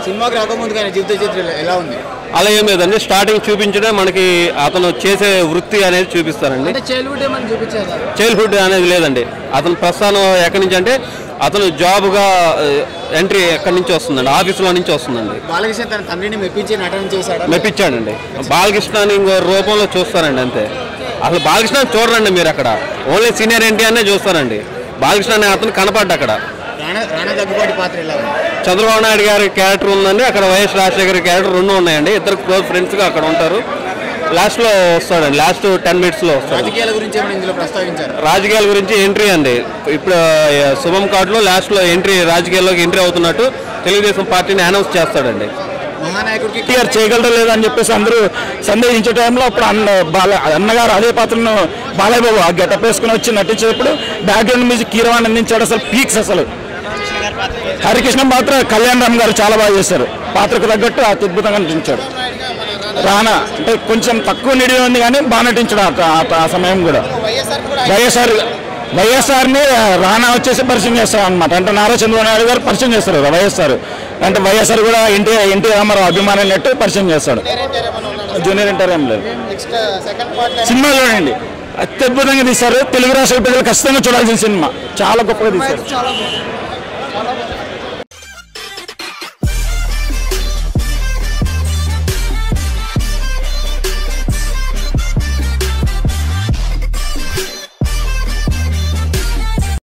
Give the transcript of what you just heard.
సినిమాకి రాకముందు కానీ జీవిత చరిత్ర ఎలా ఉంది? అలా ఏం లేదండి, స్టార్టింగ్ చూపించడం మనకి అతను చేసే వృత్తి అనేది చూపిస్తారండి. చైల్డ్హుడ్ అనేది లేదండి. అతను ప్రస్థానం ఎక్కడి నుంచి అంటే అతను జాబ్గా ఎంట్రీ ఎక్కడి నుంచి వస్తుందండి, ఆఫీసులో నుంచి వస్తుందండి. బాలకృష్ణ తన తండ్రిని మెప్పించాడండి. బాలకృష్ణని ఇంకో రూపంలో చూస్తారండి అంతే. అసలు బాలకృష్ణ చూడరండి మీరు, అక్కడ ఓన్లీ సీనియర్ ఎన్టీఆర్నే చూస్తారండి. బాలకృష్ణ అనే అతను కనపడ్డా అక్కడ. చంద్రబాబు నాయుడు గారి క్యారెక్టర్ ఉందండి, అక్కడ వైఎస్ రాజశేఖర్ క్యారెక్టర్ రెండు ఉన్నాయండి. ఇద్దరు క్లోజ్ ఫ్రెండ్స్గా అక్కడ ఉంటారు. లాస్ట్లో వస్తాడండి, లాస్ట్ 10 minutesలో వస్తాడు. రాజకీయాల గురించి ఎంట్రీ అండి. ఇప్పుడు శుభం కార్డులో లాస్ట్లో ఎంట్రీ, రాజకీయాల్లోకి ఎంట్రీ అవుతున్నట్టు తెలుగుదేశం పార్టీని అనౌన్స్ చేస్తాడండి. మహానాయకుడికి టీఆర్ చేయగలరు లేదని చెప్పేసి అందరూ సందేహించే టైంలో అప్పుడు అన్నగారు అదే పాత్రను బాలయ్య బాబు ఆ గెటప్ వేసుకుని వచ్చి నటించేటప్పుడు బ్యాక్గ్రౌండ్ మ్యూజిక్ కీరవాణి అందించాడు. అసలు పీక్స్. అసలు హరికృష్ణ పాత్ర కళ్యాణ్ రామ్ గారు చాలా బాగా చేశారు. పాత్రకు తగ్గట్టు అత్యద్భుతంగా నటించాడు. రానా అంటే కొంచెం తక్కువ నిడి ఉంది కానీ బాగా నటించాడు ఆ సమయం కూడా. వైఎస్ఆర్ని రానా వచ్చేసి పరిచయం చేస్తారు అనమాట. అంటే నారా చంద్రబాబు నాయుడు గారు పరిచయం చేస్తారు వైఎస్ఆర్. అంటే వైఎస్ఆర్ కూడా ఎన్టీ రామారావు అభిమానం నెట్టు పరిచయం చేస్తాడు. జూనియర్ ఎన్టీఆర్ ఏం లేదు. సినిమాలో అండి అత్యద్భుతంగా తీశారు. తెలుగు రాష్ట్ర ప్రజలు ఖచ్చితంగా చూడాల్సిన సినిమా. చాలా గొప్పగా తీశారు.